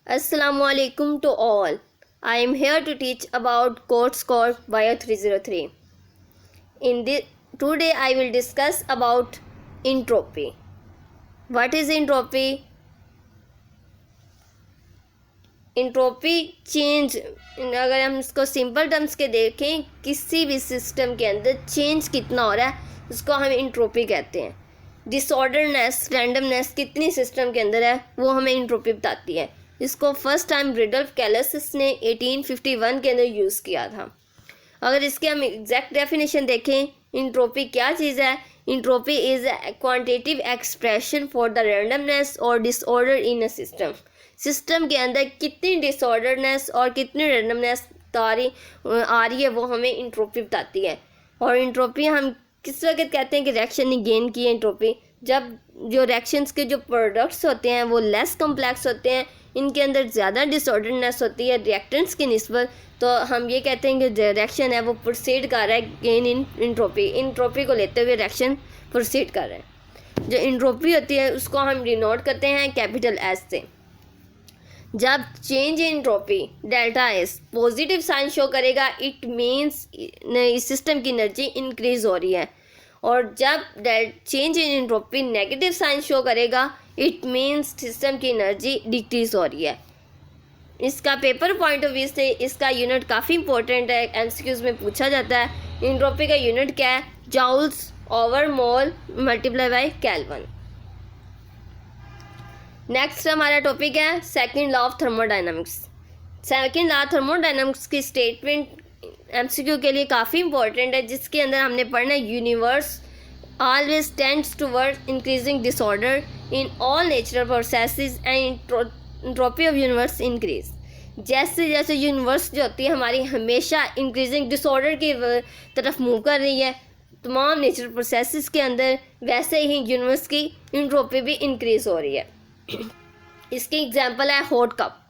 Assalamualaikum to all. I am here to teach about course called Bio 303. Today I will discuss about entropy. What is entropy? Entropy change, अगर हम इसको simple terms के देखें, किसी भी system के अंदर चेंज कितना हो रहा है उसको हम एंट्रोपी कहते हैं. डिसऑर्डरनेस, रैंडमनेस कितनी सिस्टम के अंदर है वो हमें एंट्रोपी बताती है. इसको फर्स्ट टाइम रुडोल्फ कैलस ने 1851 के अंदर यूज़ किया था. अगर इसके हम एग्जैक्ट डेफिनेशन देखें, एंट्रोपी क्या चीज़ है? Entropy is a quantitative expression for the randomness or disorder in a system. System के अंदर कितनी डिसऑर्डरनेस और कितनी रैंडमनेस आ रही है वो हमें एंट्रोपी बताती है. और एंट्रोपी हम किस वक्त कहते हैं कि रिएक्शन ने गेन की एंट्रोपी? जब जो रिएक्शंस के जो प्रोडक्ट्स होते हैं वो लेस कम्प्लेक्स होते हैं, इनके अंदर ज़्यादा डिसऑर्डरनेस होती है रिएक्टेंट्स की निस्बत, तो हम ये कहते हैं कि जो रिएक्शन है वो प्रोसीड कर रहा है गेन इन एंट्रोपी. एंट्रोपी को लेते हुए रिएक्शन प्रोसीड कर रहा है. जो एंट्रोपी होती है उसको हम डिनोट करते हैं कैपिटल एस से. जब change in entropy delta S positive sign show करेगा, इट मीन्स इस सिस्टम की एनर्जी इंक्रीज हो रही है. और जब change in entropy negative sign show करेगा, इट मीन्स सिस्टम की एनर्जी डिक्रीज हो रही है. इसका पेपर पॉइंट ऑफ व्यू से इसका यूनिट काफ़ी इंपॉर्टेंट है, एमसीक्यूज में पूछा जाता है. एंट्रोपी का यूनिट क्या है? Joules over mole multiply by kelvin. Next हमारा टॉपिक है second law of thermodynamics. Second law thermodynamics की स्टेटमेंट एमसीक्यू के लिए काफ़ी इंपॉर्टेंट है, जिसके अंदर हमने पढ़ना है universe always tends towards increasing disorder in all natural processes and entropy of universe increase. जैसे जैसे यूनिवर्स जो होती है हमारी हमेशा इंक्रीजिंग डिसऑर्डर की तरफ मूव कर रही है तमाम नेचुरल प्रोसेसेस के अंदर, वैसे ही यूनिवर्स की एंट्रोपी भी इंक्रीज हो रही है. इसकी एग्जांपल है हॉट कप.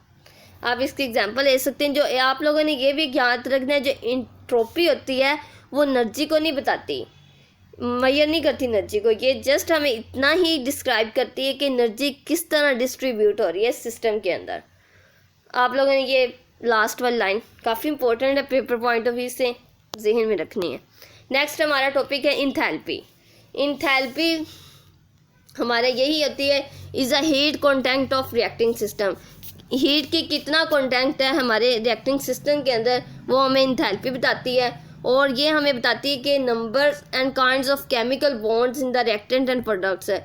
आप इसकी एग्जांपल ले सकते हैं. जो आप लोगों ने ये भी याद रखना है, जो एंट्रोपी होती है वो एनर्जी को नहीं बताती, मेजर नहीं करती एनर्जी को. ये जस्ट हमें इतना ही डिस्क्राइब करती है कि एनर्जी किस तरह डिस्ट्रीब्यूट हो रही है सिस्टम के अंदर. आप लोगों ने ये लास्ट वाली लाइन काफ़ी इंपॉर्टेंट है, पेपर पॉइंट ऑफ व्यू से जहन में रखनी है. नेक्स्ट हमारा टॉपिक है इंथैल्पी. इंथैल्पी हमारे यही होती है is a heat content of reacting system. Heat की कितना कॉन्टेंट है हमारे रिएक्टिंग सिस्टम के अंदर वो हमें इंथैल्पी बताती है. और ये हमें बताती है कि numbers and kinds of chemical bonds in the reactant and products है.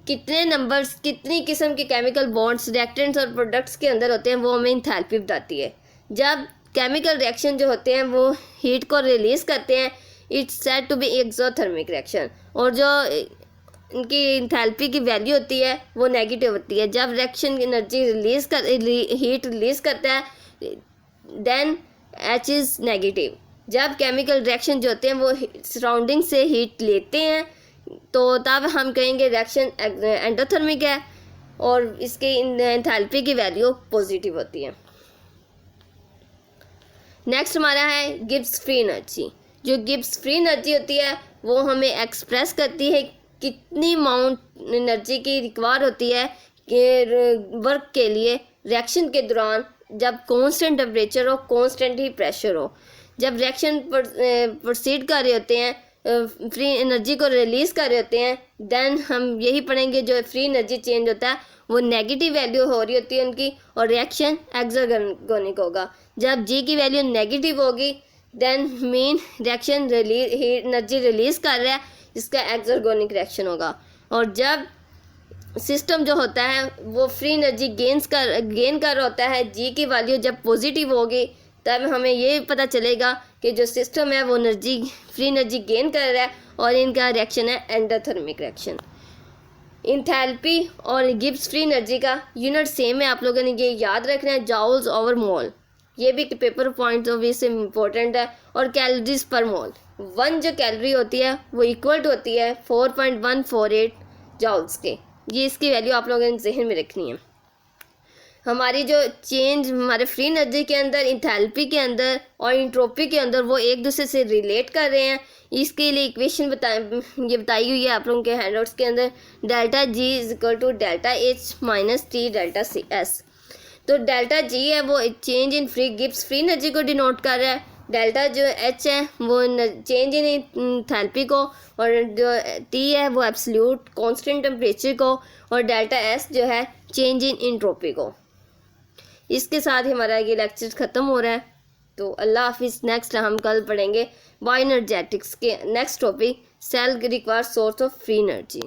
कितने नंबर्स, कितनी किस्म के केमिकल बॉन्ड्स रिएक्टेंट्स और प्रोडक्ट्स के अंदर होते हैं वो हमें इंथैल्पी बताती है. जब केमिकल रिएक्शन जो होते हैं वो हीट को रिलीज़ करते हैं, it's said to be exothermic reaction. और जो इनकी इंथैल्पी की वैल्यू होती है वो नेगेटिव होती है. जब रिएक्शन की एनर्जी हीट रिलीज़ करता है देन एच इज़ नेगेटिव. जब केमिकल रिएक्शन जो होते हैं वो सराउंडिंग से हीट लेते हैं तो तब हम कहेंगे रिएक्शन एंडोथर्मिक है और इसकी एंथैल्पी की वैल्यू पॉजिटिव होती है. नेक्स्ट हमारा है गिब्स फ्री एनर्जी. जो गिब्स फ्री एनर्जी होती है वो हमें एक्सप्रेस करती है कितनी अमाउंट एनर्जी की रिक्वायर होती है कि वर्क के लिए रिएक्शन के दौरान, जब कांस्टेंट टेम्परेचर हो, कांस्टेंट ही प्रेशर हो. जब रिएक्शन प्रोसीड कर रहे होते हैं, फ्री एनर्जी को रिलीज़ कर रहे होते हैं, देन हम यही पढ़ेंगे जो फ्री एनर्जी चेंज होता है वो नेगेटिव वैल्यू हो रही होती है उनकी और रिएक्शन एक्सर्गोनिक होगा. जब जी की वैल्यू नेगेटिव होगी then mean reaction energy release कर रहा है, इसका एक्सर्गोनिक रिएक्शन होगा. और जब सिस्टम जो होता है वो फ्री एनर्जी गेन कर होता है, जी की वैल्यू जब पॉजिटिव होगी तब हमें ये पता चलेगा कि जो सिस्टम है वो फ्री एनर्जी गेन कर रहा है और इनका रिएक्शन है एंडोथर्मिक रिएक्शन. इंथैल्पी और गिब्स फ्री एनर्जी का यूनिट सेम है, आप लोगों ने ये याद रखना है, जाउल्स ओवर मोल. ये भी पेपर पॉइंट ऑफ व्यू से इम्पोर्टेंट है. और कैलोरीज पर मोल, 1 जो कैलोरी होती है वो इक्वल होती है 4.148 जाउल्स के. ये इसकी वैल्यू आप लोगों ने जहन में रखनी है. हमारी जो चेंज हमारे फ्री एनर्जी के अंदर, इंथैल्पी के अंदर और एंट्रोपी के अंदर वो एक दूसरे से रिलेट कर रहे हैं. इसके लिए इक्वेशन बताई हुई है आप लोगों के हैंडआउट्स के अंदर. Delta G is equal to delta H minus T delta C S. तो डेल्टा जी है वो change in free Gibbs free energy को डिनोट कर रहा है, डेल्टा जो एच है वो चेंज इन एंथैल्पी को, और जो टी है वो एब्सोल्यूट कांस्टेंट टेम्परेचर को, और डेल्टा एस जो है चेंज इन एंट्रोपी को। इसके साथ ही हमारा ये लेक्चर ख़त्म हो रहा है। तो अल्लाह हाफिज़। नेक्स्ट हम कल पढ़ेंगे बायो एनर्जेटिक्स के next topic cell require source of free energy.